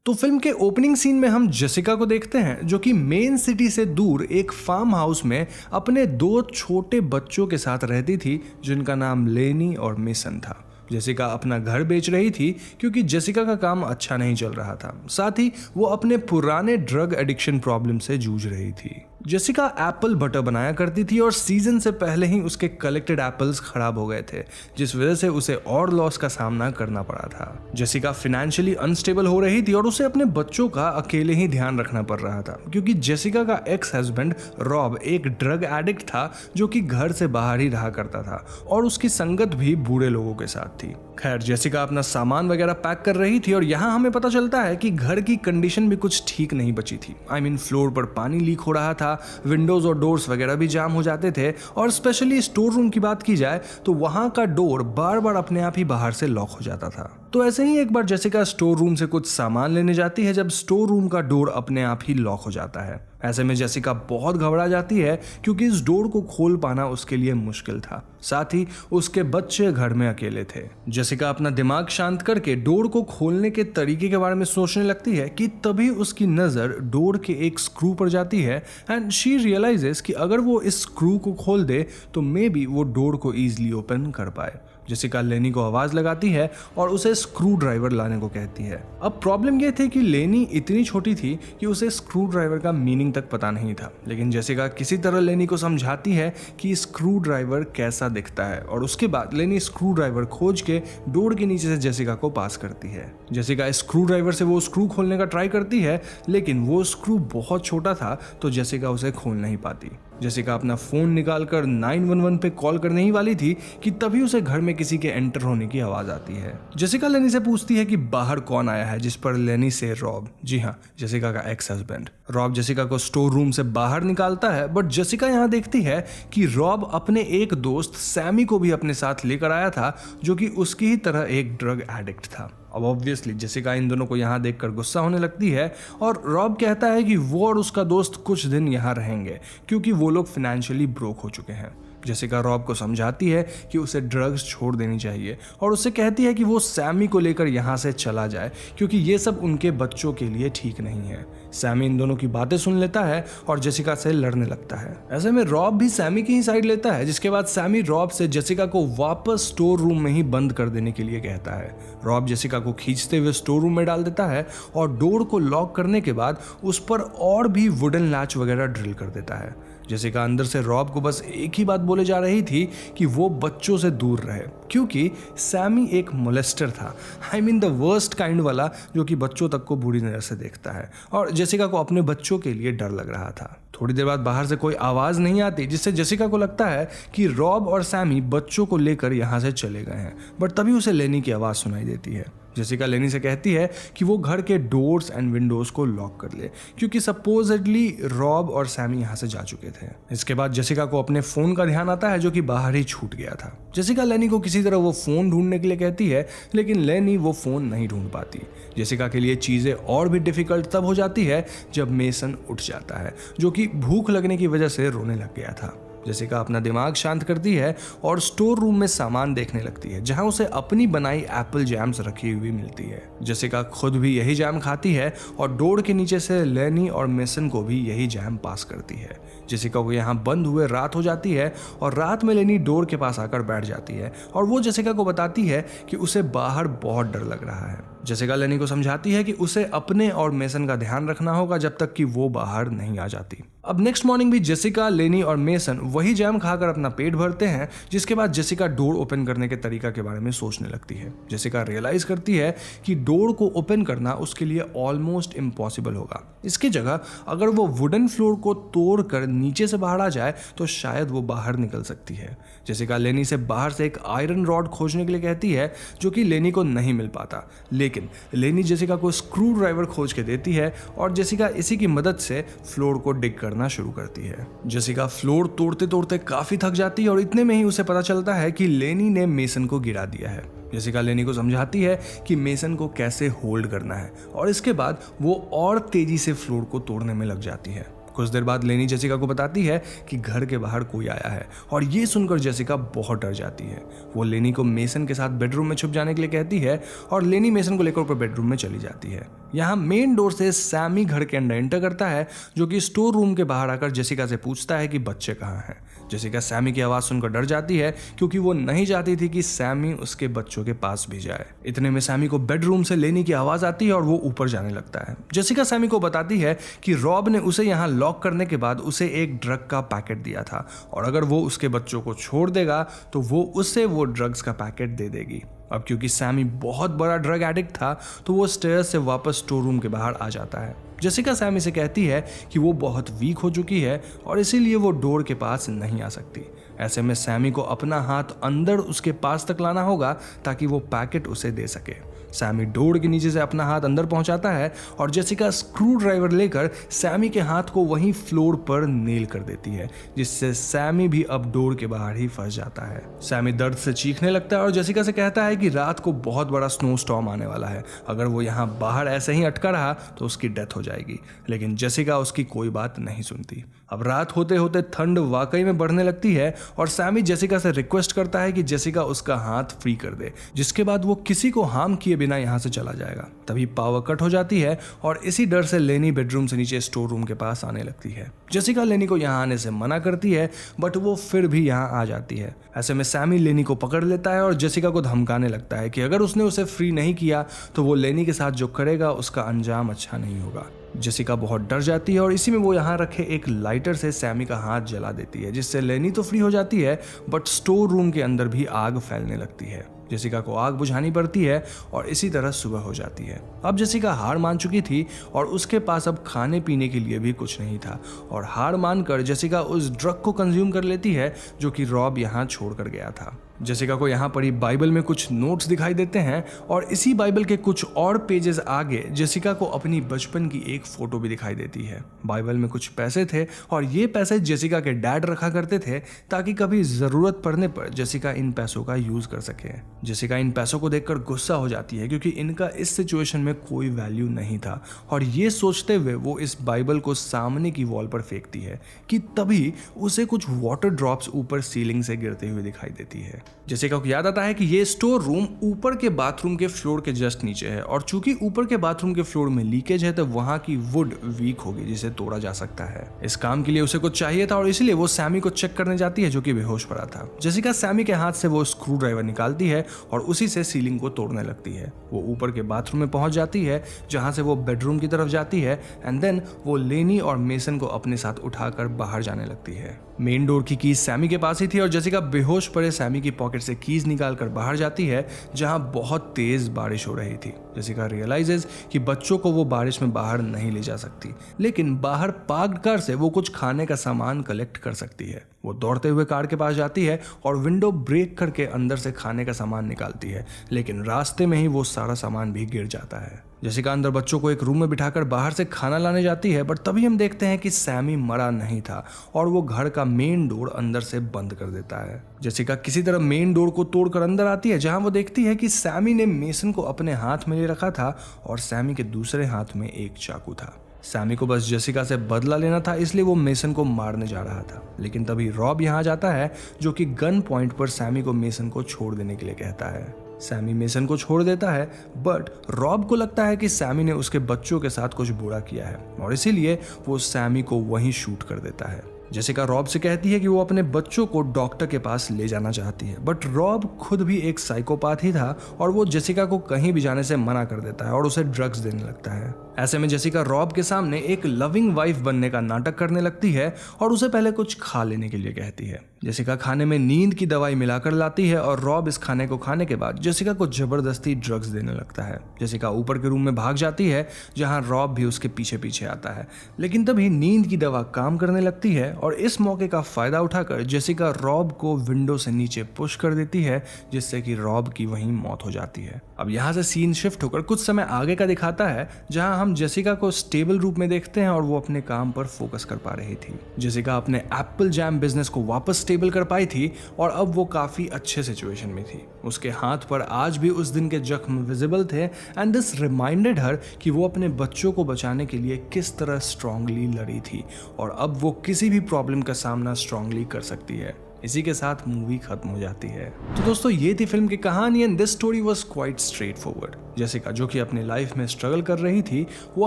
तो फिल्म के opening scene में हम जेसिका को देखते हैं जो कि मेन सिटी से दूर एक फार्म हाउस में अपने दो छोटे बच्चों के साथ रहती थी जिनका नाम लेनी और मेसन था। जेसिका अपना घर बेच रही थी क्योंकि जेसिका का काम अच्छा नहीं चल रहा था। साथ ही वो अपने पुराने ड्रग एडिक्शन प्रॉब्लम से जूझ रही थी। जेसिका एप्पल बटर बनाया करती थी और सीजन से पहले ही उसके कलेक्टेड एप्पल्स खराब हो गए थे, जिस वजह से उसे और लॉस का सामना करना पड़ा था। जेसिका फाइनेंशियली अनस्टेबल हो रही थी और उसे अपने बच्चों का अकेले ही ध्यान रखना पड़ रहा था क्योंकि जेसिका का एक्स हस्बैंड रॉब एक ड्रग एडिक्ट था जो कि घर से बाहर ही रहा करता था और उसकी संगत भी बुरे लोगों के साथ थी। खैर, जेसिका अपना सामान वगैरह पैक कर रही थी और यहाँ हमें पता चलता है कि घर की कंडीशन भी कुछ ठीक नहीं बची थी। फ्लोर पर पानी लीक हो रहा था, विंडोज और डोर्स वगैरह भी जाम हो जाते थे और स्पेशली स्टोर रूम की बात की जाए तो वहां का डोर बार बार अपने आप ही बाहर से लॉक हो जाता था। तो ऐसे ही एक बार जेसिका स्टोर रूम से कुछ सामान लेने जाती है जब स्टोर रूम का डोर अपने आप ही लॉक हो जाता है। ऐसे में जेसिका बहुत घबरा जाती है क्योंकि इस डोर को खोल पाना उसके लिए मुश्किल था। साथ ही उसके बच्चे घर में अकेले थे। जेसिका अपना दिमाग शांत करके डोर को खोलने के तरीके के बारे में सोचने लगती है कि तभी उसकी नजर डोर के एक स्क्रू पर जाती है एंड शी रियलाइजेस कि अगर वो इस स्क्रू को खोल दे तो मे बी वो डोर को इजीली ओपन कर पाए। जेसिका लेनी को आवाज लगाती है और उसे स्क्रू ड्राइवर लाने को कहती है। अब प्रॉब्लम यह थी कि लेनी इतनी छोटी थी कि उसे स्क्रू ड्राइवर का मीनिंग तक पता नहीं था, लेकिन जेसिका किसी तरह लेनी को समझाती है कि स्क्रू ड्राइवर कैसा दिखता है और उसके बाद लेनी स्क्रू ड्राइवर खोज के डोर के नीचे से जेसिका को पास करती है। जेसिका स्क्रू ड्राइवर से वो स्क्रू खोलने का ट्राई करती है लेकिन वो स्क्रू बहुत छोटा था तो जेसिका उसे खोल नहीं पाती। जेसिका अपना फोन निकालकर 911 पे कॉल करने ही वाली थी कि तभी उसे घर में किसी के एंटर होने की आवाज आती है। जेसिका लेनी से पूछती है कि बाहर कौन आया है, जिस पर लेनी से रॉब, जी हाँ, जेसिका का एक्स हस्बैंड। रॉब जेसिका को स्टोर रूम से बाहर निकालता है बट जेसिका यहाँ देखती है कि रॉब अपने एक दोस्त सैमी को भी अपने साथ लेकर आया था जो कि उसकी ही तरह एक ड्रग एडिक्ट था। अब ऑब्वियसली जेसिका इन दोनों को यहाँ देखकर गुस्सा होने लगती है और रॉब कहता है कि वो और उसका दोस्त कुछ दिन यहाँ रहेंगे क्योंकि वो लोग फाइनेंशियली ब्रोक हो चुके हैं। जेसिका रॉब को समझाती है कि उसे ड्रग्स छोड़ देनी चाहिए और उससे कहती है कि वो सैमी को लेकर यहाँ से चला जाए क्योंकि ये सब उनके बच्चों के लिए ठीक नहीं है। सैमी इन दोनों की बातें सुन लेता है और जेसिका से लड़ने लगता है। ऐसे में रॉब भी सैमी की ही साइड लेता है, जिसके बाद सैमी रॉब से जेसिका को वापस स्टोर रूम में ही बंद कर देने के लिए कहता है। रॉब जेसिका को खींचते हुए स्टोर रूम में डाल देता है और डोर को लॉक करने के बाद उस पर और भी वुडन लैच वगैरह ड्रिल कर देता है। जेसिका अंदर से रॉब को बस एक ही बात बोले जा रही थी कि वो बच्चों से दूर रहे क्योंकि सैमी एक मोलेस्टर था, द वर्स्ट काइंड वाला जो कि बच्चों तक को बुरी नजर से देखता है और जेसिका को अपने बच्चों के लिए डर लग रहा था। थोड़ी देर बाद बाहर से कोई आवाज नहीं आती जिससे जेसिका को लगता है कि रॉब और सैमी बच्चों को लेकर यहाँ से चले गए हैं, बट तभी उसे लेनी की आवाज सुनाई देती है। जेसिका लेनी से कहती है कि वो घर के डोर्स एंड विंडोज को लॉक कर ले क्योंकि सपोजेडली रॉब और सैमी यहाँ से जा चुके थे। इसके बाद जेसिका को अपने फोन का ध्यान आता है जो कि बाहर ही छूट गया था। जेसिका लेनी को किसी तरह वो फोन ढूंढने के लिए कहती है लेकिन लेनी वो फोन नहीं ढूंढ पाती। जेसिका के लिए चीजें और भी डिफिकल्ट तब हो जाती है जब मेसन उठ जाता है जो कि भूख लगने की वजह से रोने लग गया था। जेसिका अपना दिमाग शांत करती है और स्टोर रूम में सामान देखने लगती है जहां उसे अपनी बनाई एप्पल जैम्स रखी हुई मिलती है। जेसिका खुद भी यही जैम खाती है और डोर के नीचे से लेनी और मेसन को भी यही जैम पास करती है। जेसिका को यहाँ बंद हुए रात हो जाती है और रात में लेनी डोर के पास आकर बैठ जाती है और वो जेसिका को बताती है कि उसे बाहर बहुत डर लग रहा है। जेसिका लेनी को समझाती है कि उसे अपने और मेसन का ध्यान रखना होगा जब तक कि वो बाहर नहीं आ जाती। अब नेक्स्ट मॉर्निंग भी जेसिका, लेनी और मेसन वही जैम खाकर अपना पेट भरते हैं, जिसके बाद जेसिका डोर ओपन करने के तरीका के बारे में सोचने लगती है। जेसिका रियलाइज करती है कि डोर को ओपन करना उसके लिए ऑलमोस्ट इम्पॉसिबल होगा। इसकी जगह अगर वो वुडन फ्लोर को तोड़कर नीचे से बाहर आ जाए तो शायद वो बाहर निकल सकती है। जेसिका लेनी से बाहर से एक आयरन रॉड खोजने के लिए कहती है जो कि लेनी को नहीं मिल पाता, लेकिन लेनी जेसिका को स्क्रू ड्राइवर खोज के देती है और जेसिका इसी की मदद से फ्लोर को डिग करना शुरू करती है। जेसिका फ्लोर तोड़ते तोड़ते काफी थक जाती है और इतने में ही उसे पता चलता है कि लेनी ने मेसन को गिरा दिया है। जेसिका लेनी को समझाती है कि मेसन को कैसे होल्ड करना है और इसके बाद वो और तेजी से फ्लोर को तोड़ने में लग जाती है। कुछ देर बाद लेनी जेसिका को बताती है कि घर के बाहर कोई आया है और ये सुनकर जेसिका बहुत डर जाती है। वो लेनी को मेसन के साथ बेडरूम में छुप जाने के लिए कहती है और लेनी मेसन को लेकर ऊपर बेडरूम में चली जाती है। यहाँ मेन डोर से सैमी घर के अंदर एंटर करता है, जो कि स्टोर रूम के बाहर आकर जेसिका से पूछता है कि बच्चे कहाँ हैं। जेसिका सैमी की आवाज़ सुनकर डर जाती है क्योंकि वो नहीं चाहती थी कि सैमी उसके बच्चों के पास भी जाए। इतने में सैमी को बेडरूम से लेनी की आवाज़ आती है और वो ऊपर जाने लगता है। जेसिका सैमी को बताती है कि रॉब ने उसे यहाँ लॉक करने के बाद उसे एक ड्रग का पैकेट दिया था और अगर वो उसके बच्चों को छोड़ देगा तो वो उससे वो ड्रग्स का पैकेट दे देगी। अब क्योंकि सैमी बहुत बड़ा ड्रग एडिक्ट था तो वो स्टेयर्स से वापस स्टोर रूम के बाहर आ जाता है। जेसिका सैमी से कहती है कि वो बहुत वीक हो चुकी है और इसीलिए वो डोर के पास नहीं आ सकती। ऐसे में सैमी को अपना हाथ अंदर उसके पास तक लाना होगा ताकि वो पैकेट उसे दे सके। सैमी डोर के नीचे से अपना हाथ अंदर पहुंचाता है और जेसिका स्क्रू ड्राइवर लेकर सैमी के हाथ को वहीं फ्लोर पर नेल कर देती है, जिससे सैमी भी अब डोर के बाहर ही फंस जाता है। सैमी दर्द से चीखने लगता है और जेसिका से कहता है कि रात को बहुत बड़ा स्नो स्टॉर्म आने वाला है, अगर वो यहाँ बाहर ऐसे ही अटका रहा तो उसकी डेथ हो जाएगी। लेकिन जेसिका उसकी कोई बात नहीं सुनती। अब रात होते होते ठंड वाकई में बढ़ने लगती है और सैमी जेसिका से रिक्वेस्ट करता है कि जेसिका उसका हाथ फ्री कर दे, जिसके बाद वो किसी को हार्म किए बिना यहाँ से चला जाएगा। तभी पावर कट हो जाती है और इसी डर से लेनी बेडरूम से नीचे स्टोर रूम के पास आने लगती है। जेसिका लेनी को यहाँ आने से मना करती है बट वो फिर भी यहाँ आ जाती है। ऐसे में सैमी लेनी को पकड़ लेता है और जेसिका को धमकाने लगता है कि अगर उसने उसे फ्री नहीं किया तो वो लेनी के साथ जो करेगा उसका अंजाम अच्छा नहीं होगा। जेसिका बहुत डर जाती है और इसी में वो यहाँ रखे एक लाइटर से सैमी का हाथ जला देती है, जिससे लेनी तो फ्री हो जाती है बट स्टोर रूम के अंदर भी आग फैलने लगती है। जेसिका को आग बुझानी पड़ती है और इसी तरह सुबह हो जाती है। अब जेसिका हार मान चुकी थी और उसके पास अब खाने पीने के लिए भी कुछ नहीं था और हार मानकर जेसिका उस ड्रग को कंज्यूम कर लेती है जो कि रॉब यहाँ छोड़कर गया था। जेसिका को यहाँ पर ही बाइबल में कुछ नोट्स दिखाई देते हैं और इसी बाइबल के कुछ और पेजेस आगे जेसिका को अपनी बचपन की एक फोटो भी दिखाई देती है। बाइबल में कुछ पैसे थे और ये पैसे जेसिका के डैड रखा करते थे ताकि कभी जरूरत पड़ने पर जेसिका इन पैसों का यूज कर सके। जेसिका इन पैसों को देखकर गुस्सा हो जाती है क्योंकि इनका इस सिचुएशन में कोई वैल्यू नहीं था और ये सोचते हुए वो इस बाइबल को सामने की वॉल पर फेंकती है कि तभी उसे कुछ वाटर ड्रॉप्स ऊपर सीलिंग से गिरते हुए दिखाई देती है। जेसिका को याद आता है कि ये स्टोर रूम ऊपर के बाथरूम के फ्लोर के जस्ट नीचे है और चूंकि ऊपर के बाथरूम के फ्लोर में लीकेज है तो वहां की वुड वीक होगी जिसे तोड़ा जा सकता है। इस काम के लिए उसे कुछ चाहिए था और इसलिए वो सैमी को चेक करने जाती है जो कि बेहोश पड़ा था। जेसिका सैमी के हाथ से वो स्क्रू ड्राइवर निकालती है और उसी से सीलिंग को तोड़ने लगती है। वो ऊपर के बाथरूम में पहुंच जाती है जहां से वो बेडरूम की तरफ जाती है एंड देन वो लेनी और मेसन को अपने साथ उठाकर बाहर जाने लगती है। मेन डोर की कीज सैमी के पास ही थी और जेसिका बेहोश पड़े सैमी की पॉकेट से कीज निकालकर बाहर जाती है जहां बहुत तेज बारिश हो रही थी। जेसिका रियलाइजेस कि बच्चों को वो बारिश में बाहर नहीं ले जा सकती, लेकिन बाहर पार्क्ड कार से वो कुछ खाने का सामान कलेक्ट कर सकती है। वो दौड़ते हुए कार के पास जाती है और विंडो ब्रेक करके अंदर से खाने का सामान निकालती है, लेकिन रास्ते में ही वो सारा सामान भी गिर जाता है। जेसिका अंदर बच्चों को एक रूम में बिठाकर बाहर से खाना लाने जाती है बट तभी हम देखते हैं कि सैमी मरा नहीं था और वो घर का मेन डोर अंदर से बंद कर देता है। जेसिका किसी तरह मेन डोर को तोड़कर अंदर आती है जहां वो देखती है कि सैमी ने मेसन को अपने हाथ में ले रखा था और सैमी के दूसरे हाथ में एक चाकू था। सैमी को बस जेसिका से बदला लेना था इसलिए वो मेसन को मारने जा रहा था, लेकिन तभी रॉब यहाँ जाता है जो कि गन पॉइंट पर सैमी को मेसन को छोड़ देने के लिए कहता है। सैमी मेसन को छोड़ देता है बट रॉब को लगता है कि सैमी ने उसके बच्चों के साथ कुछ बुरा किया है और इसीलिए वो सैमी को वहीं शूट कर देता है। जेसिका रॉब से कहती है कि वो अपने बच्चों को डॉक्टर के पास ले जाना चाहती है बट रॉब खुद भी एक साइकोपाथ ही था और वो जेसिका को कहीं भी जाने से मना कर देता है और उसे ड्रग्स देने लगता है। ऐसे में जेसिका रॉब के सामने एक लविंग वाइफ बनने का नाटक करने लगती है और उसे पहले कुछ खा लेने के लिए कहती है। जेसिका खाने में नींद की दवाई मिलाकर लाती है और रॉब इस खाने को खाने के बाद जेसिका को जबरदस्ती ड्रग्स देने लगता है। जेसिका ऊपर के रूम में भाग जाती है जहां रॉब भी उसके पीछे पीछे आता है, लेकिन तभी नींद की दवा काम करने लगती है और इस मौके का फायदा उठाकर जेसिका रॉब को विंडो से नीचे पुश कर देती है, जिससे कि रॉब की वहीं मौत हो जाती है। अब यहाँ से सीन शिफ्ट होकर कुछ समय आगे का दिखाता है, जहां हम जेसिका को स्टेबल रूप में देखते हैं और वो अपने काम पर फोकस कर पा रही थी। जेसिका अपने एप्पल जैम बिजनेस को वापस स्टेबल कर पाई थी और अब वो काफी अच्छे सिचुएशन में थी। उसके हाथ पर आज भी उस दिन के जख्म विजिबल थे एंड दिस रिमाइंडेड हर कि वो अपने बच्चों को बचाने के लिए किस तरह स्ट्रांगली लड़ी थी और अब वो किसी भी प्रॉब्लम का सामना स्ट्रांगली कर सकती है। इसी के साथ मूवी खत्म हो जाती है। तो दोस्तों, ये थी फिल्म की कहानी and this story was quite straight forward. Jessica जो कि अपने लाइफ में स्ट्रगल कर रही थी, वो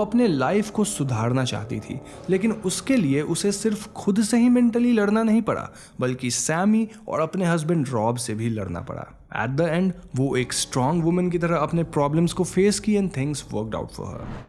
अपने लाइफ को सुधारना चाहती थी, लेकिन उसके लिए उसे सिर्फ खुद से ही मेंटली लड़ना नहीं पड़ा, बल्कि सैमी और अपने हस्बैंड रॉब से भी लड़ना पड़ा। एट द एंड वो एक स्ट्रॉन्ग वुमन की तरह अपने प्रॉब्लम्स को फेस की and things worked out for her.